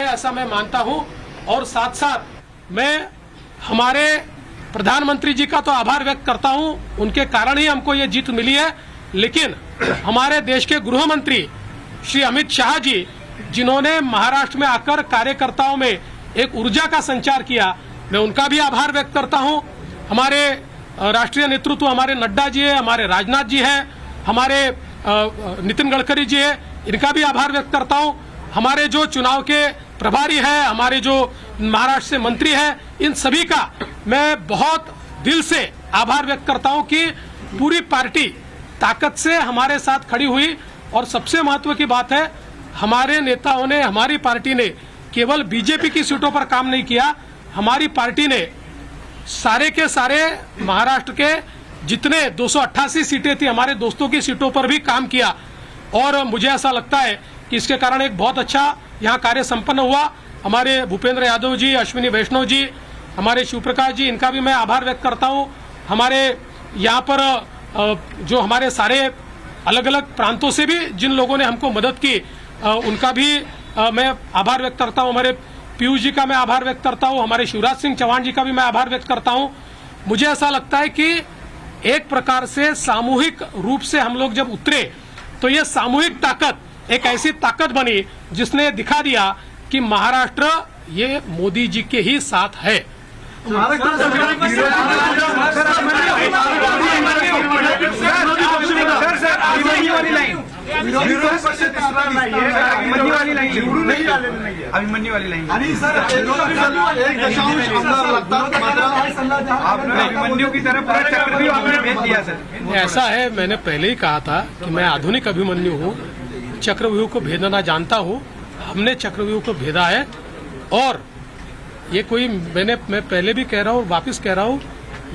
ऐसा मैं मानता हूं। और साथ साथ मैं हमारे प्रधानमंत्री जी का तो आभार व्यक्त करता हूं, उनके कारण ही हमको ये जीत मिली है। लेकिन हमारे देश के गृह मंत्री श्री अमित शाह जी, जिन्होंने महाराष्ट्र में आकर कार्यकर्ताओं में एक ऊर्जा का संचार किया, मैं उनका भी आभार व्यक्त करता हूं। हमारे राष्ट्रीय नेतृत्व, हमारे नड्डा जी है, हमारे राजनाथ जी है, हमारे नितिन गडकरी जी है, इनका भी आभार व्यक्त करता हूं। हमारे जो चुनाव के प्रभारी है, हमारे जो महाराष्ट्र से मंत्री है, इन सभी का मैं बहुत दिल से आभार व्यक्त करता हूं कि पूरी पार्टी ताकत से हमारे साथ खड़ी हुई। और सबसे महत्व की बात है, हमारे नेताओं ने, हमारी पार्टी ने केवल बीजेपी की सीटों पर काम नहीं किया, हमारी पार्टी ने सारे के सारे महाराष्ट्र के जितने 288 सीटें थी, हमारे दोस्तों की सीटों पर भी काम किया। और मुझे ऐसा लगता है कि इसके कारण एक बहुत अच्छा यहाँ कार्य संपन्न हुआ। हमारे भूपेंद्र यादव जी, अश्विनी वैष्णव जी, हमारे शिवप्रकाश जी, इनका भी मैं आभार व्यक्त करता हूँ। हमारे यहाँ पर जो हमारे सारे अलग अलग प्रांतों से भी जिन लोगों ने हमको मदद की, उनका भी मैं आभार व्यक्त करता हूँ। हमारे पीयूष जी का मैं आभार व्यक्त करता हूँ, हमारे शिवराज सिंह चौहान जी का भी मैं आभार व्यक्त करता हूँ। मुझे ऐसा लगता है कि एक प्रकार से सामूहिक रूप से हम लोग जब उतरे तो ये सामूहिक ताकत एक ऐसी ताकत बनी जिसने दिखा दिया कि महाराष्ट्र ये मोदी जी के ही साथ है। अभिमन्यू वाली लाइन अभिमन्यू की तरफ पूरा चक्रव्यूह आपने भेज दिया सर। ऐसा है, मैंने पहले ही कहा था कि मैं आधुनिक अभिमन्यु हूँ, चक्रव्यूह को भेदना जानता हूँ। हमने चक्रव्यूह को भेदा है और ये कोई मैं पहले भी कह रहा हूँ, वापस कह रहा हूँ,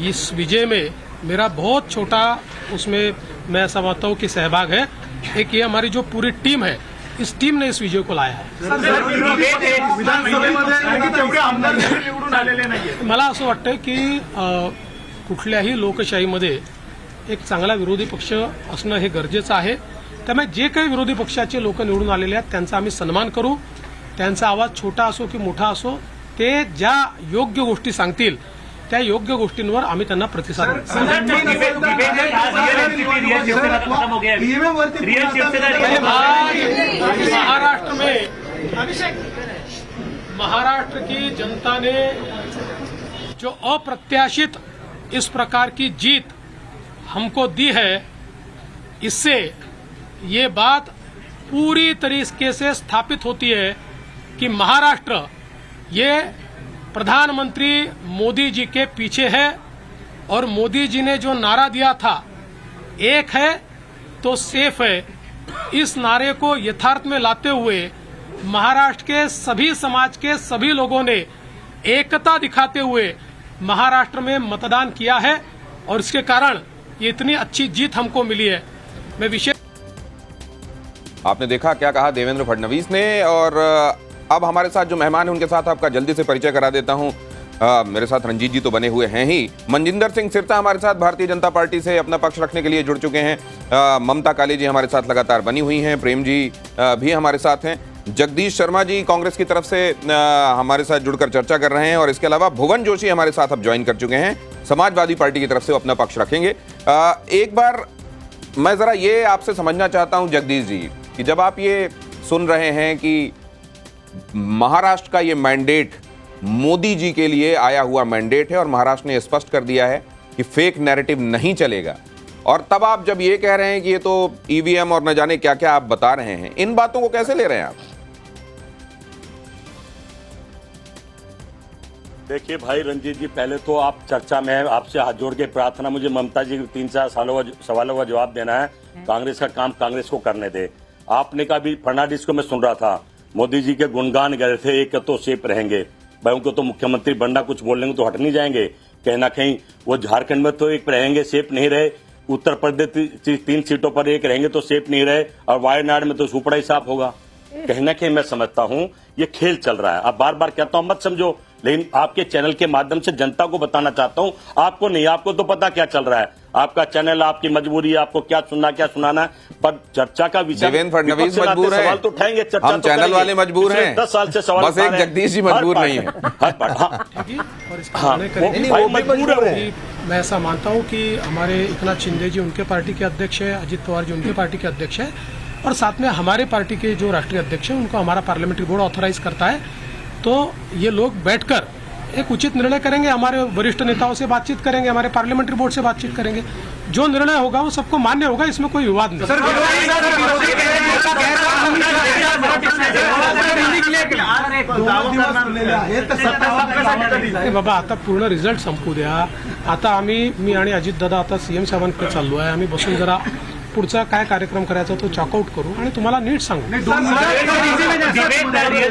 इस विजय में मेरा बहुत छोटा उसमें मैं समझता हूँ कि सहभाग है। एक ये हमारी जो पूरी टीम है, इस टीम ने इस विजय को लाया है। मला असं वाटतं की कुठल्याही लोकशाहीमध्ये एक चांगला विरोधी पक्ष असणं हे गरजेचं आहे। त्यामुळे जे काही विरोधी पक्षाचे लोक निवडून आलेले आहेत त्यांचा आम्ही सन्मान करू। त्यांचा आवाज छोटा असो की मोठा असो, ते ज्या योग्य गोष्टी सांगतील त्या योग्य गोष्टींवर आम्ही त्यांना प्रतिसाद देऊ। महाराष्ट्र की जनता ने जो अप्रत्याशित इस प्रकार की जीत हमको दी है, इससे ये बात पूरी तरीके से स्थापित होती है कि महाराष्ट्र ये प्रधानमंत्री मोदी जी के पीछे है। और मोदी जी ने जो नारा दिया था, एक है तो सेफ है, इस नारे को यथार्थ में लाते हुए महाराष्ट्र के सभी समाज के सभी लोगों ने एकता दिखाते हुए महाराष्ट्र में मतदान किया है और इसके कारण ये इतनी अच्छी जीत हमको मिली है। मैं विशेष आपने देखा क्या कहा देवेंद्र फडणवीस ने। और अब हमारे साथ जो मेहमान हैं उनके साथ आपका जल्दी से परिचय करा देता हूं। मेरे साथ रंजीत जी तो बने हुए हैं ही, मनजिंदर सिंह सिरसा हमारे साथ भारतीय जनता पार्टी से अपना पक्ष रखने के लिए जुड़ चुके हैं। ममता काली जी हमारे साथ लगातार बनी हुई हैं, प्रेम जी भी हमारे साथ हैं, जगदीश शर्मा जी कांग्रेस की तरफ से हमारे साथ जुड़कर चर्चा कर रहे हैं और इसके अलावा भुवन जोशी हमारे साथ अब ज्वाइन कर चुके हैं, समाजवादी पार्टी की तरफ से वो अपना पक्ष रखेंगे। एक बार मैं जरा ये आपसे समझना चाहता हूं जगदीश जी कि जब आप ये सुन रहे हैं कि महाराष्ट्र का ये मैंडेट मोदी जी के लिए आया हुआ मैंडेट है और महाराष्ट्र ने स्पष्ट कर दिया है कि फेक नैरेटिव नहीं चलेगा, और तब आप जब ये कह रहे हैं कि ये तो ईवीएम और न जाने क्या क्या आप बता रहे हैं, इन बातों को कैसे ले रहे हैं आप? देखिए भाई रंजीत जी, पहले तो आप चर्चा में आपसे हाथ जोड़ के प्रार्थना, मुझे ममता जी 3-4 सवालों का जवाब देना है। कांग्रेस का काम कांग्रेस को करने दे। आपने कहा भी फर्नांडिस को मैं सुन रहा था, मोदी जी के गुणगान गे थे, एक तो सेफ रहेंगे भाई, उनको तो मुख्यमंत्री बनना, कुछ बोलेंगे तो हट नहीं जाएंगे। कहीं ना कहीं वो झारखंड में तो एक रहेंगे, सेफ नहीं रहे, उत्तर प्रदेश 3 सीटों पर एक रहेंगे तो सेफ नहीं रहे, और वायनाड में तो सुपड़ा ही साफ होगा। कहीं ना कहीं मैं समझता हूं ये खेल चल रहा है। अब बार बार कहता हूं मत समझो लेकिन आपके चैनल के माध्यम से जनता को बताना चाहता हूं, आपको नहीं, आपको तो पता क्या चल रहा है, आपका चैनल, आपकी मजबूरी है, आपको क्या सुनना क्या सुनाना है, पर चर्चा का विषय देवेंद्र फडणवीस विपक्ष से नाते मजबूर है, सवाल तो उठाएंगे, चर्चा हम तो चैनल करेंगे। वाले मजबूर पिछले हैं, 10 साल से सवाल बस एक जगदीश जी मजबूर नहीं है। और इसका हाँ, निर्णय वो करेंगे। भी भाई मजबूर है। कि मैं ऐसा मानता हूं कि हमारे एकनाथ शिंदे जी उनके पार्टी के अध्यक्ष है, अजित पवार जी उनके पार्टी के अध्यक्ष है, और साथ में हमारे पार्टी के जो राष्ट्रीय अध्यक्ष है उनको हमारा पार्लियामेंट्री बोर्ड ऑथराइज करता है। तो ये लोग बैठकर एक उचित निर्णय करेंगे, हमारे वरिष्ठ नेताओं से बातचीत करेंगे, हमारे पार्लियामेंट्री बोर्ड से बातचीत करेंगे, जो निर्णय होगा वो सबको मान्य होगा, इसमें कोई विवाद नहीं। नाही बाबा, आता पूर्ण रिझल्ट संपू द्या. आता मी आणि अजितदादा आता सीएम साहेबांकडे चाललो आहे. आम्ही बसून जरा पुढचा काय कार्यक्रम करायचा तो चॉकआउट करू आणि तुम्हाला नीट सांगू.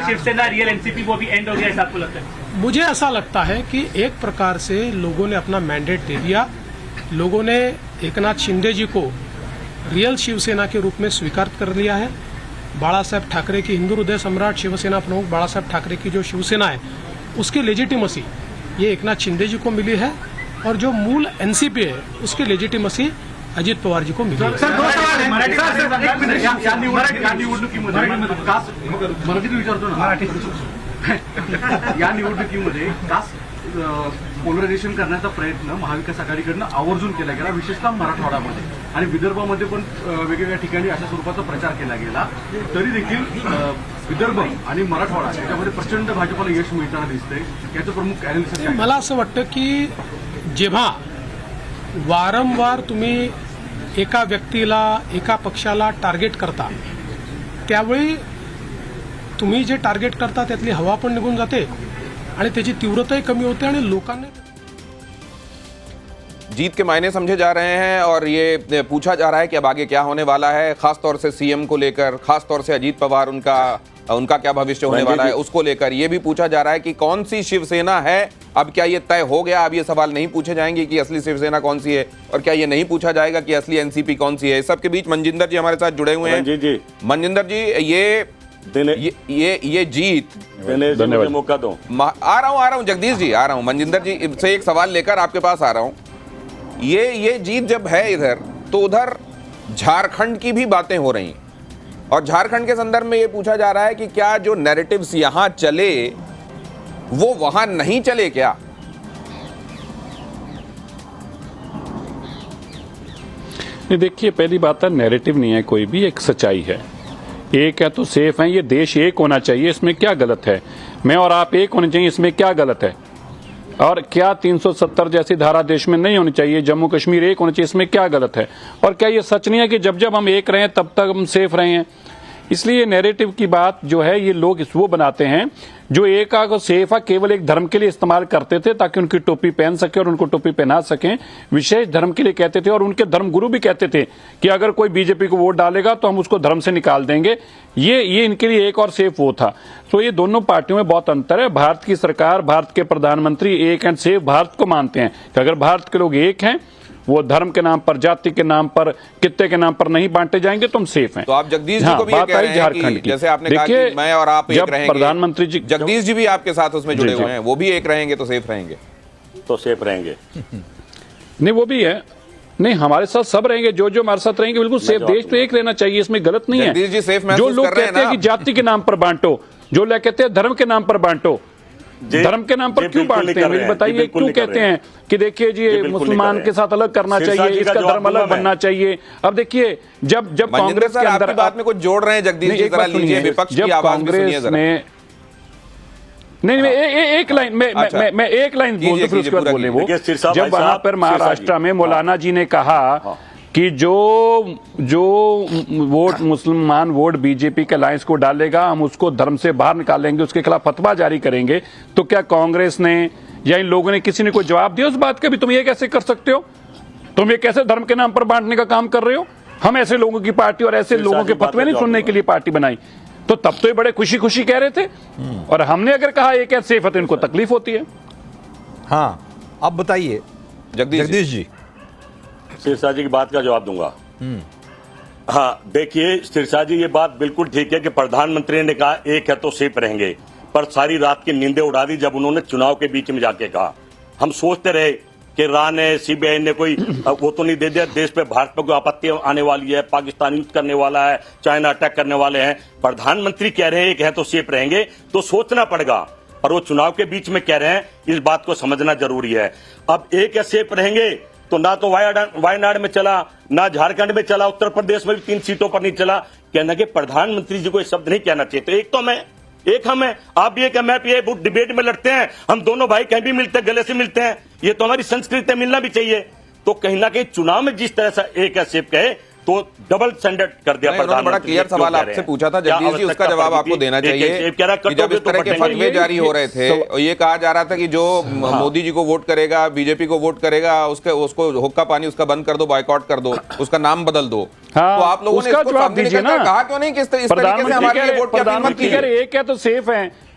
शिवसेना रियल एनसीपी वो भी एंड हो गया ऐसा आपको लगता है? मुझे ऐसा लगता है कि एक प्रकार से लोगों ने अपना मैंडेट दे दिया. लोगों ने एकनाथ शिंदे जी को रियल शिवसेना के रूप में स्वीकार कर लिया है. बाला साहेब ठाकरे की हिंदू हृदय सम्राट शिवसेना प्रमुख बाला साहेब ठाकरे की जो शिवसेना है उसकी लेजिटिमसी ये एकनाथ शिंदे जी को मिली है, और जो मूल एनसीपी है उसकी लेजिटिमसी अजित पवार जी को मिली है. सर, 2 सवाल है. या निवडणुकीमध्ये मराठीत विचारतो ना, या निवडणुकीमध्ये कास्ट पोलरायझेशन करण्याचा प्रयत्न महाविकास आघाडीकडनं आवर्जून केला गेला, विशेषतः मराठवाड्यामध्ये आणि विदर्भामध्ये पण वेगवेगळ्या ठिकाणी अशा स्वरूपाचा प्रचार केला गेला. तरी देखील विदर्भ आणि मराठवाडा याच्यामध्ये प्रचंड भाजपला यश मिळताना दिसतंय. याचं प्रमुख अॅनालिसिस काय? मला असं वाटतं की जेव्हा वारंवार तुम्ही एका व्यक्तीला एका पक्षाला टार्गेट करता त्यावेळी तुम्ही जे टार्गेट करता त्यातली हवा पण निघून जाते आणि त्याची तीव्रताही कमी होते आणि लोकांनी जीत के मायने समझे जा रहे हैं और ये पूछा जा रहा है कि अब आगे क्या होने वाला है, खासतौर से सीएम को लेकर, खासतौर से अजीत पवार उनका क्या भविष्य होने वाला है उसको लेकर ये भी पूछा जा रहा है कि कौन सी शिवसेना है. अब क्या ये तय हो गया? अब ये सवाल नहीं पूछे जाएंगे कि असली शिवसेना कौन सी है, और क्या ये नहीं पूछा जाएगा कि असली एनसीपी कौन सी है. इस सबके बीच मनजिंदर जी हमारे साथ जुड़े हुए हैं. जी मनजिंदर जी, ये जीत धन्यवाद, मौका दो. आ रहा हूं जगदीश जी, आ रहा हूं. मनजिंदर जी से एक सवाल लेकर आपके पास आ रहा हूं. ये जीत जब है इधर, तो उधर झारखंड की भी बातें हो रही, और झारखंड के संदर्भ में ये पूछा जा रहा है कि क्या जो नैरेटिव्स यहां चले वो वहां नहीं चले क्या? देखिए, पहली बात है नैरेटिव नहीं है, कोई भी एक सच्चाई है. एक है तो सेफ है, ये देश एक होना चाहिए, इसमें क्या गलत है? मैं और आप एक होने चाहिए, इसमें क्या गलत है? और क्या 370 जैसी धारा देश में नहीं होनी चाहिए? जम्मू कश्मीर एक होना चाहिए, इसमें क्या गलत है? और क्या ये सच नहीं है कि जब जब हम एक रहे तब तक हम सेफ रहे हैं? इसलिए नैरेटिव की बात जो है ये लोग वो बनाते हैं जो एक को सेफ केवल एक धर्म के लिए इस्तेमाल करते थे ताकि उनकी टोपी पहन सके और उनको टोपी पहना सकें. विशेष धर्म के लिए कहते थे, और उनके धर्मगुरु भी कहते थे कि अगर कोई बीजेपी को वोट डालेगा तो हम उसको धर्म से निकाल देंगे. ये इनके लिए एक और सेफ वो था. तो ये दोनों पार्टियों में बहुत अंतर है. भारत की सरकार, भारत के प्रधानमंत्री एक एंड सेफ भारत को मानते हैं कि अगर भारत के लोग एक हैं, वो धर्म के नाम पर, जाति के नाम पर, कित्ते के नाम पर नहीं बांटे जाएंगे तो हम सेफ हैं. तो आप जगदीश जी को भी ये कह रहे हैं कि जैसे आपने कहा कि मैं और आप एक रहेंगे, प्रधानमंत्री जी, जगदीश जी भी आपके साथ उसमें जुड़े हुए हैं, वो भी एक रहेंगे तो सेफ रहेंगे. तो सेफ रहेंगे. नहीं, वो भी है. नहीं, हमारे साथ सब रहेंगे, जो हमारे साथ रहेंगे बिल्कुल सेफ. देश तो एक रहना चाहिए, इसमें गलत नहीं है. जगदीश जी सेफ जो महसूस लोग कर रहे हैं कहते हैं ना? कि जाति के नाम पर बांटो, जो लोग कहते हैं धर्म के नाम पर बांटो, धर्म के नाम पर क्यों बांटते हैं? मुझे बताइए, क्यों कहते हैं कि देखिए जी मुसलमान के साथ अलग करना चाहिए, इसका धर्म अलग बनना चाहिए? अब देखिए, जब कांग्रेस के अंदर बात में कुछ जोड़ रहे हैं जगदीश जी, जरा लीजिए, विपक्ष की आवाज भी सुनिए जरा. नहीं, एक लाइन मैं एक लाइन बोल दूं, फिर उसके बाद बोले वो. जब वहां पर महाराष्ट्र में मौलाना जी ने कहा कि जो वोट मुसलमान वोट बीजेपी के अलायंस को डालेगा हम उसको धर्म से बाहर निकालेंगे, उसके खिलाफ फतवा जारी करेंगे, तो क्या कांग्रेस ने या इन लोगों ने किसी ने कोई जवाब दिया उस बात का भी? तुम ये कैसे कर सकते हो? तुम ये कैसे धर्म के नाम पर बांटने का काम कर रहे हो? हम ऐसे लोगों की पार्टी और ऐसे लोगों के फतवे नहीं सुनने के लिए पार्टी बनाई. तो तब तो ये बड़े खुशी खुशी कह रहे थे, और हमने अगर कहा एक ऐसे सेफ है तो इनको तकलीफ होती है. हाँ, अब बताइए जगदीश जी. सिरसा जी की बात का जवाब दूंगा. हाँ, देखिए सिरसा जी, ये बात बिल्कुल ठीक है कि प्रधानमंत्री ने कहा एक है तो सेफ रहेंगे. पर सारी रात की नींदें उड़ा दी जब उन्होंने चुनाव के बीच में जाके कहा। हम सोचते रहे कि रा ने, सीबीआई ने कोई वो तो नहीं दे दिया, देश पे भारत पे कोई आपत्ति आने वाली है, पाकिस्तान युद्ध करने वाला है, चाइना अटैक करने वाले हैं। प्रधानमंत्री कह रहे हैं एक है तो सेफ रहेंगे, तो सोचना पड़ेगा। और वो चुनाव के बीच में कह रहे हैं, इस बात को समझना जरूरी है। अब एक है सेफ रहेंगे तो ना तो वायनाड में चला, ना झारखंड में चला, उत्तर प्रदेश में भी 3 सीटों पर नहीं चला। कहना कि प्रधानमंत्री जी को ये शब्द नहीं कहना चाहिए। तो एक तो मैं, एक हम है, आप भी एक है, मैं भी ये डिबेट में लड़ते हैं, हम दोनों भाई कहीं भी मिलते हैं, गले से मिलते हैं, ये तो हमारी संस्कृति मिलना भी चाहिए। तो कहीं ना कहीं चुनाव में जिस तरह से एक है सेफ कहे तो डबल स्टैंडर्ड कर दिया। उन्होंने बड़ा क्लियर सवाल आपसे पूछा था जगदीश जी, उसका जवाब आपको देना चाहिए कि जब इस तरह के फतवे जारी हो रहे थे, ये कहा जा रहा था कि जो मोदी जी को वोट करेगा, बीजेपी को वोट करेगा, उसको हुक्का पानी उसका बंद कर दो, बॉयकॉट कर दो, उसका नाम बदल दो। तो आप लोगों ने इसको सामने निकलकर कहा क्यों नहीं कि इस तरीके से हमारे लिए वोट की अपील मत कीजिए? एक है तो सेफ है,